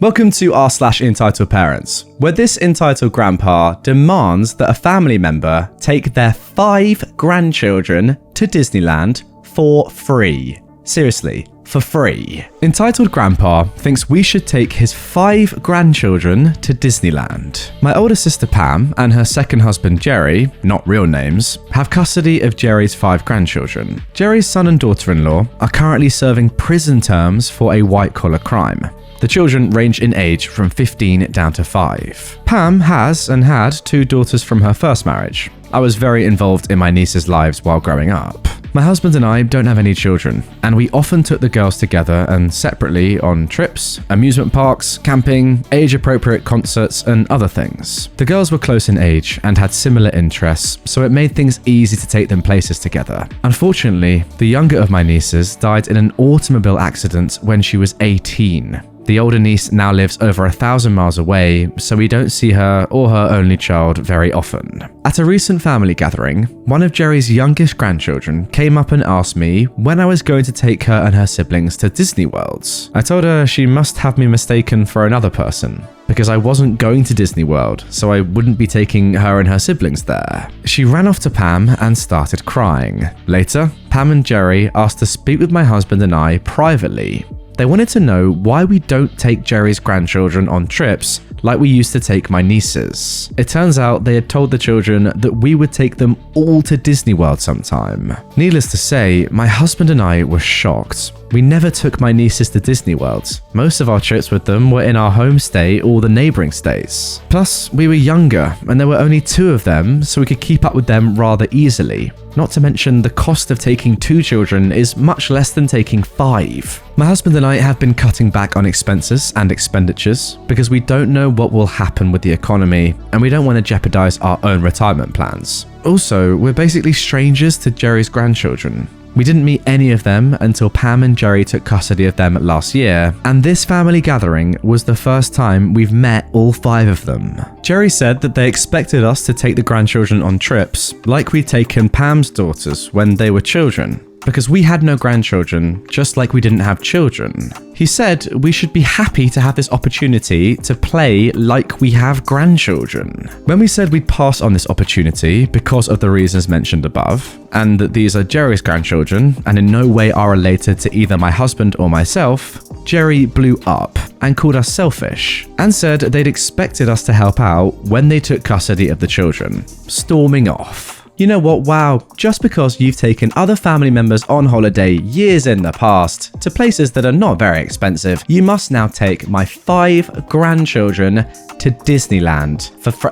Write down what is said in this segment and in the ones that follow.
Welcome to r/EntitledParents, where this entitled grandpa demands that a family member take their 5 grandchildren to Disneyland for free. Seriously, for free. Entitled Grandpa thinks we should take his 5 grandchildren to Disneyland. My older sister Pam and her second husband Jerry, not real names, have custody of Jerry's 5 grandchildren. Jerry's son and daughter-in-law are currently serving prison terms for a white-collar crime. The children range in age from 15 down to 5. Pam has and had 2 daughters from her first marriage. I was very involved in my nieces' lives while growing up. My husband and I don't have any children, and we often took the girls together and separately on trips, amusement parks, camping, age-appropriate concerts, and other things. The girls were close in age and had similar interests, so it made things easy to take them places together. Unfortunately, the younger of my nieces died in an automobile accident when she was 18. The older niece now lives over 1,000 miles away, so we don't see her or her only child very often. At a recent family gathering, one of Jerry's youngest grandchildren came up and asked me when I was going to take her and her siblings to Disney World. I told her she must have me mistaken for another person, because I wasn't going to Disney World, so I wouldn't be taking her and her siblings there. She ran off to Pam and started crying. Later, Pam and Jerry asked to speak with my husband and I privately. They wanted to know why we don't take Jerry's grandchildren on trips like we used to take my nieces. It turns out they had told the children that we would take them all to Disney World sometime. Needless to say, my husband and I were shocked. We never took my nieces to Disney World. Most of our trips with them were in our home state or the neighboring states. Plus, we were younger and there were only 2 of them, so we could keep up with them rather easily. Not to mention the cost of taking 2 children is much less than taking 5. My husband and I have been cutting back on expenses and expenditures because we don't know what will happen with the economy and we don't want to jeopardize our own retirement plans. Also, we're basically strangers to Jerry's grandchildren. We didn't meet any of them until Pam and Jerry took custody of them last year, and this family gathering was the first time we've met all 5 of them. Jerry said that they expected us to take the grandchildren on trips like we'd taken Pam's daughters when they were children, because we had no grandchildren, just like we didn't have children. He said we should be happy to have this opportunity to play like we have grandchildren. When we said we'd pass on this opportunity because of the reasons mentioned above, and that these are Jerry's grandchildren and in no way are related to either my husband or myself, Jerry blew up and called us selfish, and said they'd expected us to help out when they took custody of the children, storming off. You know what, wow, just because you've taken other family members on holiday years in the past to places that are not very expensive, you must now take my 5 grandchildren to Disneyland for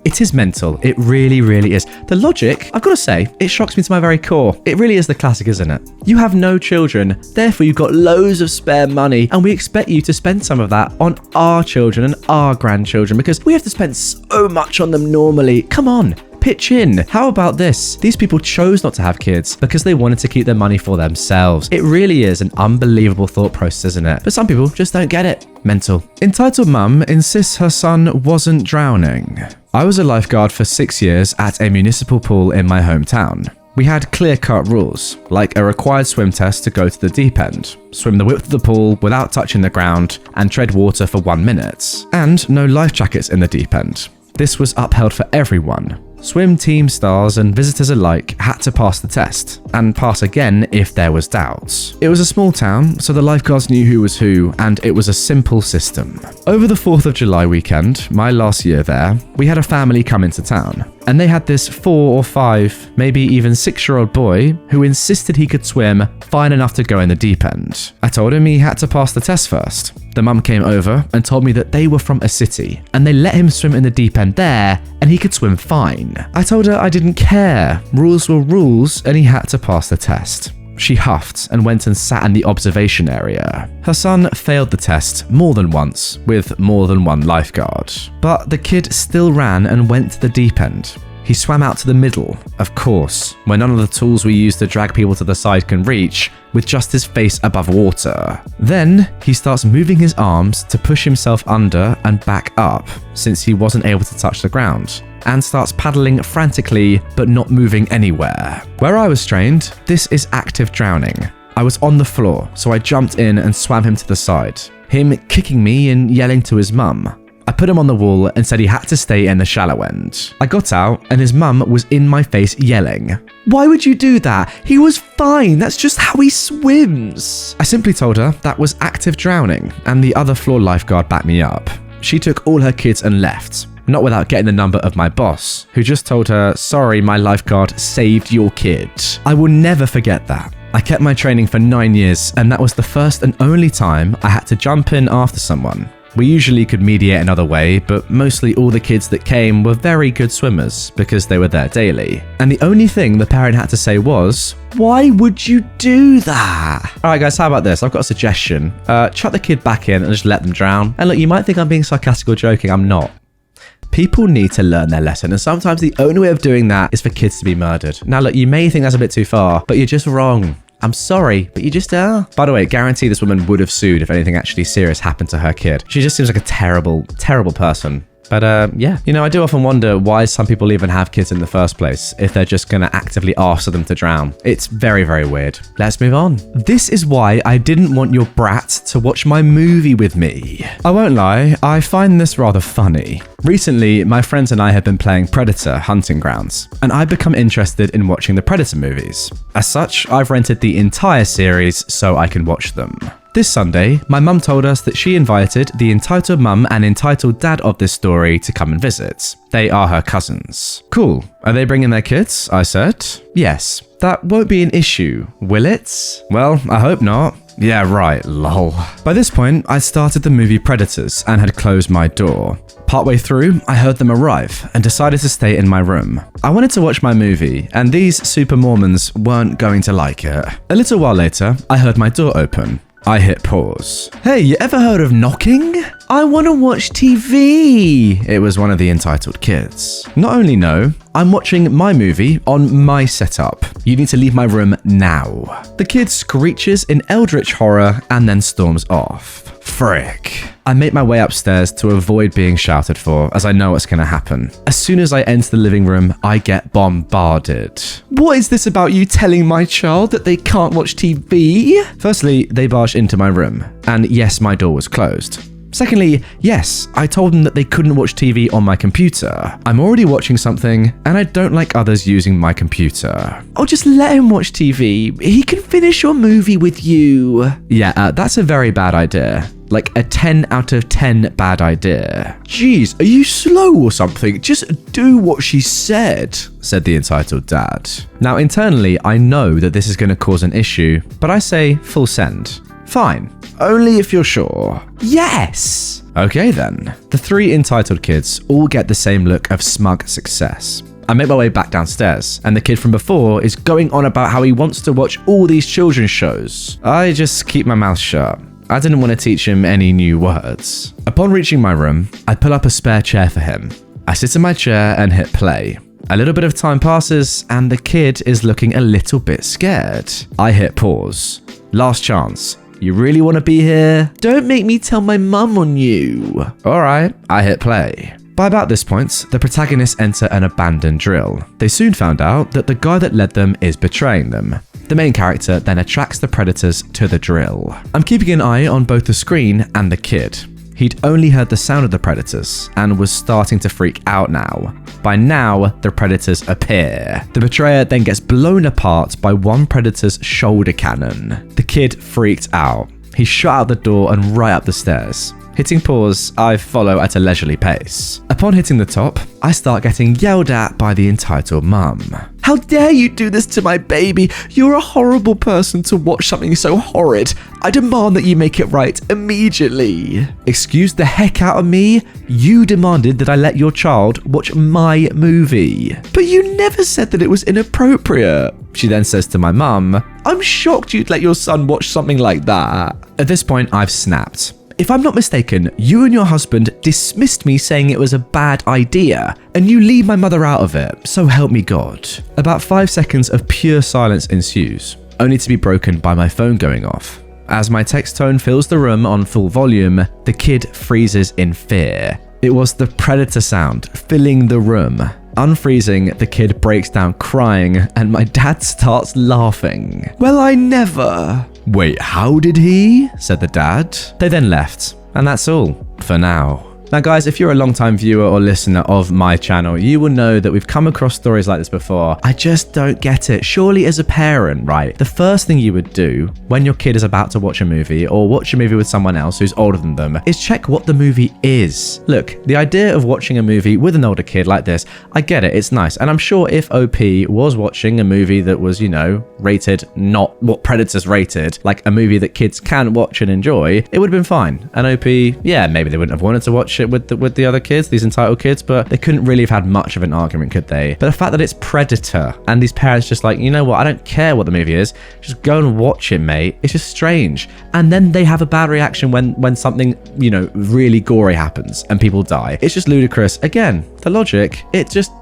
it is mental. It really, really is. The logic, I've got to say, it shocks me to my very core. It really is the classic, isn't it? You have no children, therefore you've got loads of spare money, and we expect you to spend some of that on our children and our grandchildren because we have to spend so much on them normally. Come on. Pitch in. How about this? These people chose not to have kids because they wanted to keep their money for themselves. It really is an unbelievable thought process, isn't it? But some people just don't get it. Mental. Entitled Mum insists her son wasn't drowning. I was a lifeguard for 6 years at a municipal pool in my hometown. We had clear-cut rules, like a required swim test to go to the deep end, swim the width of the pool without touching the ground, and tread water for 1 minute, and no life jackets in the deep end. This was upheld for everyone. Swim team stars and visitors alike had to pass the test, and pass again if there was doubts. It was a small town, so the lifeguards knew who was who, and it was a simple system. Over the 4th of July weekend, my last year there, we had a family come into town, and they had this 4 or 5, maybe even 6-year-old boy who insisted he could swim fine enough to go in the deep end. I told him he had to pass the test first. The mum came over and told me that they were from a city and they let him swim in the deep end there and he could swim fine. I told her I didn't care. Rules were rules and he had to pass the test. She huffed and went and sat in the observation area. Her son failed the test more than once with more than one lifeguard, but the kid still ran and went to the deep end. He swam out to the middle, of course, where none of the tools we use to drag people to the side can reach, with just his face above water. Then, he starts moving his arms to push himself under and back up, since he wasn't able to touch the ground, and starts paddling frantically, but not moving anywhere. Where I was trained, this is active drowning. I was on the floor, so I jumped in and swam him to the side, him kicking me and yelling to his mum. I put him on the wall and said he had to stay in the shallow end. I got out and his mum was in my face yelling, "Why would you do that? He was fine, that's just how he swims." I simply told her that was active drowning and the other floor lifeguard backed me up. She took all her kids and left, not without getting the number of my boss, who just told her, "Sorry, my lifeguard saved your kid." I will never forget that. I kept my training for 9 years and that was the first and only time I had to jump in after someone. We usually could mediate another way, but mostly all the kids that came were very good swimmers because they were there daily. And the only thing the parent had to say was, "Why would you do that?" Alright guys, how about this? I've got a suggestion. Chuck the kid back in and just let them drown. And look, you might think I'm being sarcastic or joking, I'm not. People need to learn their lesson, and sometimes the only way of doing that is for kids to be murdered. Now look, you may think that's a bit too far, but you're just wrong. I'm sorry, but you just are. By the way, guarantee this woman would have sued if anything actually serious happened to her kid. She just seems like a terrible, terrible person. But yeah, you know, I do often wonder why some people even have kids in the first place if they're just gonna actively ask them to drown. It's very, very weird. Let's move on. This is why I didn't want your brat to watch my movie with me. I won't lie, I find this rather funny. Recently, my friends and I have been playing Predator Hunting Grounds, and I've become interested in watching the Predator movies. As such, I've rented the entire series so I can watch them. This Sunday, my mum told us that she invited the entitled mum and entitled dad of this story to come and visit. They are her cousins. Cool. Are they bringing their kids? I said. Yes. That won't be an issue, will it? Well, I hope not. Yeah, right, lol. By this point, I started the movie Predators and had closed my door. Partway through, I heard them arrive and decided to stay in my room. I wanted to watch my movie, and these super Mormons weren't going to like it. A little while later, I heard my door open. I hit pause. "Hey, you ever heard of knocking? I want to watch TV." It was one of the entitled kids. Not only no, I'm watching my movie on my setup. You need to leave my room now. The kid screeches in eldritch horror and then storms off. Frick. I make my way upstairs to avoid being shouted for, as I know what's going to happen. As soon as I enter the living room, I get bombarded. "What is this about you telling my child that they can't watch TV?" Firstly, they barged into my room, and yes, my door was closed. Secondly, yes, I told them that they couldn't watch TV on my computer. I'm already watching something, and I don't like others using my computer. "Oh, just let him watch TV. He can finish your movie with you." Yeah, that's a very bad idea. Like a 10 out of 10 bad idea. "Jeez, are you slow or something? Just do what she said," said the entitled dad. Now, internally, I know that this is going to cause an issue, but I say full send. "Fine, only if you're sure." "Yes!" Okay then. The three entitled kids all get the same look of smug success. I make my way back downstairs, and the kid from before is going on about how he wants to watch all these children's shows. I just keep my mouth shut. I didn't want to teach him any new words. Upon reaching my room, I pull up a spare chair for him. I sit in my chair and hit play. A little bit of time passes, and the kid is looking a little bit scared. I hit pause. Last chance. "You really want to be here? Don't make me tell my mum on you." Alright, I hit play. By about this point, the protagonists enter an abandoned drill. They soon found out that the guy that led them is betraying them. The main character then attracts the predators to the drill. I'm keeping an eye on both the screen and the kid. He'd only heard the sound of the predators and was starting to freak out now. By now, the predators appear. The betrayer then gets blown apart by one predator's shoulder cannon. The kid freaked out. He shot out the door and right up the stairs. Hitting pause, I follow at a leisurely pace. Upon hitting the top, I start getting yelled at by the entitled mum. "How dare you do this to my baby? You're a horrible person to watch something so horrid. I demand that you make it right immediately." "Excuse the heck out of me? You demanded that I let your child watch my movie." "But you never said that it was inappropriate." She then says to my mum, "I'm shocked you'd let your son watch something like that." At this point, I've snapped. If I'm not mistaken, you and your husband dismissed me saying it was a bad idea, and you leave my mother out of it, so help me God. About 5 seconds of pure silence ensues, only to be broken by my phone going off. As my text tone fills the room on full volume, the kid freezes in fear. It was the predator sound filling the room. Unfreezing, the kid breaks down crying, and my dad starts laughing. "Well, I never." "Wait, how did he?" said the dad. They then left, and that's all for now. Now guys, if you're a long-time viewer or listener of my channel, you will know that we've come across stories like this before. I just don't get it. Surely as a parent, right, the first thing you would do when your kid is about to watch a movie or watch a movie with someone else who's older than them is check what the movie is. Look, the idea of watching a movie with an older kid like this, I get it, it's nice. And I'm sure if OP was watching a movie that was, you know, rated not what Predator's rated, like a movie that kids can watch and enjoy, it would have been fine. And OP, yeah, maybe they wouldn't have wanted to watch it with the other kids, these entitled kids, but they couldn't really have had much of an argument, could they? But the fact that it's Predator and these parents just like, you know what, I don't care what the movie is, just go and watch it, mate. It's just strange. And then they have a bad reaction when something, you know, really gory happens and people die. It's just ludicrous. Again, the logic, it just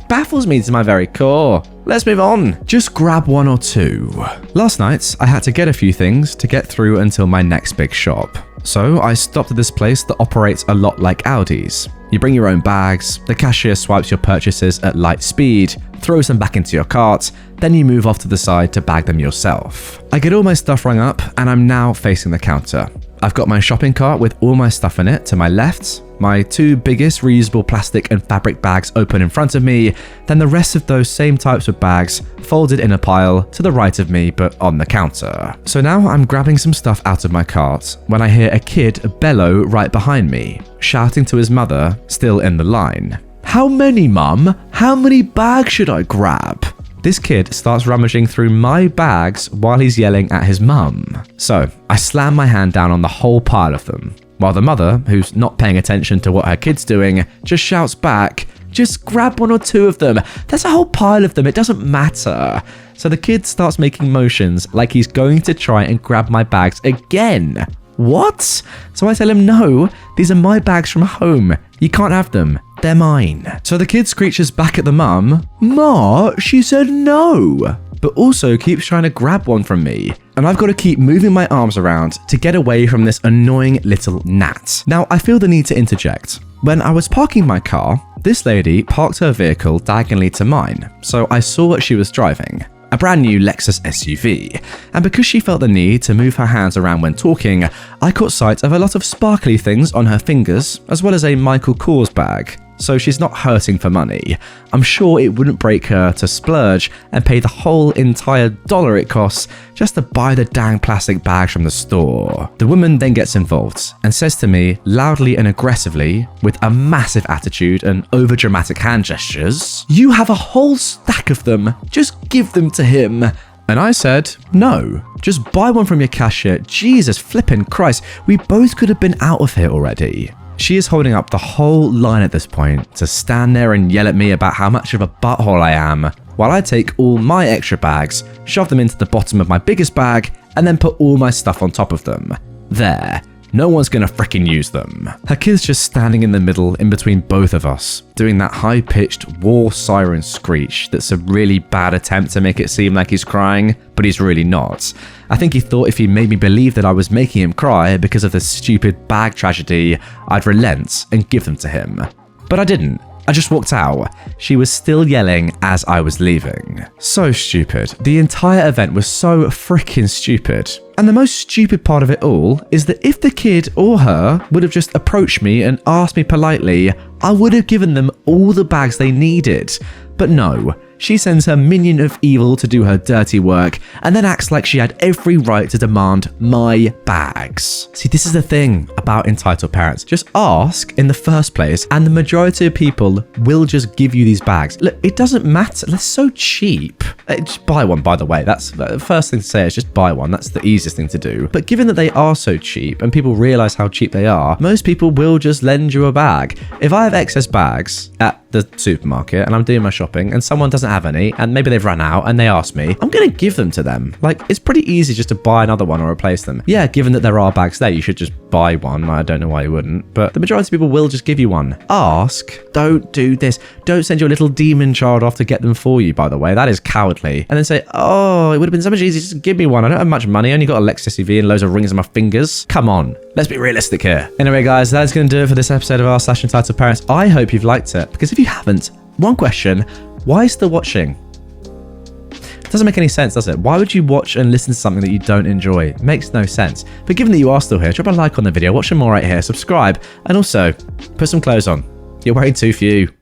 baffles me to my very core. Let's move on. Just grab one or two. Last night, I had to get a few things to get through until my next big shop. So I stopped at this place that operates a lot like Aldi's. You bring your own bags, the cashier swipes your purchases at light speed, throws them back into your cart, then you move off to the side to bag them yourself. I get all my stuff rung up and I'm now facing the counter. I've got my shopping cart with all my stuff in it to my left, my two biggest reusable plastic and fabric bags open in front of me, then the rest of those same types of bags folded in a pile to the right of me but on the counter. So now I'm grabbing some stuff out of my cart when I hear a kid bellow right behind me, shouting to his mother, still in the line. "How many, Mum? How many bags should I grab?" This kid starts rummaging through my bags while he's yelling at his mum. So I slam my hand down on the whole pile of them, while the mother, who's not paying attention to what her kid's doing, just shouts back, "Just grab one or two of them. There's a whole pile of them. It doesn't matter." So the kid starts making motions like he's going to try and grab my bags again. What? So I tell him, "No, these are my bags from home. You can't have them. They're mine." So the kid screeches back at the mum, "Ma, she said no," but also keeps trying to grab one from me. And I've got to keep moving my arms around to get away from this annoying little gnat. Now, I feel the need to interject. When I was parking my car, this lady parked her vehicle diagonally to mine, so I saw what she was driving. A brand new Lexus SUV, and because she felt the need to move her hands around when talking, I caught sight of a lot of sparkly things on her fingers, as well as a Michael Kors bag. So she's not hurting for money. I'm sure it wouldn't break her to splurge and pay the whole entire $1 it costs just to buy the dang plastic bags from the store. The woman then gets involved and says to me loudly and aggressively, with a massive attitude and overdramatic hand gestures, "You have a whole stack of them, just give them to him." And I said, "No, just buy one from your cashier. Jesus flippin' Christ, we both could have been out of here already." She is holding up the whole line at this point to stand there and yell at me about how much of a butthole I am, while I take all my extra bags, shove them into the bottom of my biggest bag, and then put all my stuff on top of them. There. No one's gonna frickin' use them. Her kid's just standing in the middle in between both of us, doing that high-pitched war siren screech that's a really bad attempt to make it seem like he's crying, but he's really not. I think he thought if he made me believe that I was making him cry because of this stupid bag tragedy, I'd relent and give them to him. But I didn't. I just walked out. She was still yelling as I was leaving. So stupid. The entire event was so freaking stupid. And the most stupid part of it all is that if the kid or her would have just approached me and asked me politely, I would have given them all the bags they needed. But no, she sends her minion of evil to do her dirty work and then acts like she had every right to demand my bags. See, this is the thing about entitled parents. Just ask in the first place and the majority of people will just give you these bags. Look, it doesn't matter. They're so cheap. Just buy one, by the way. That's the first thing to say is just buy one. That's the easiest thing to do. But given that they are so cheap and people realize how cheap they are, most people will just lend you a bag. If I have excess bags at the supermarket and I'm doing my shopping and someone doesn't have any and maybe they've run out and they ask me, I'm going to give them to them. Like, it's pretty easy just to buy another one or replace them. Yeah, given that there are bags there, you should just buy one. I don't know why you wouldn't, but the majority of people will just give you one. Ask. Don't do this. Don't send your little demon child off to get them for you, by the way. That is cowardly. And then say, oh, it would have been so much easier just to give me one. I don't have much money. I only got a Lexus SUV and loads of rings on my fingers. Come on. Let's be realistic here. Anyway, guys, that's going to do it for this episode of r/entitled parents. I hope you've liked it, because if you haven't, One question, why still watching? Doesn't make any sense, does it? Why would you watch and listen to something that you don't enjoy? It makes no sense. But given that you are still here, drop a like on the video, watch some more right here, subscribe, and also put some clothes on. You're wearing too few.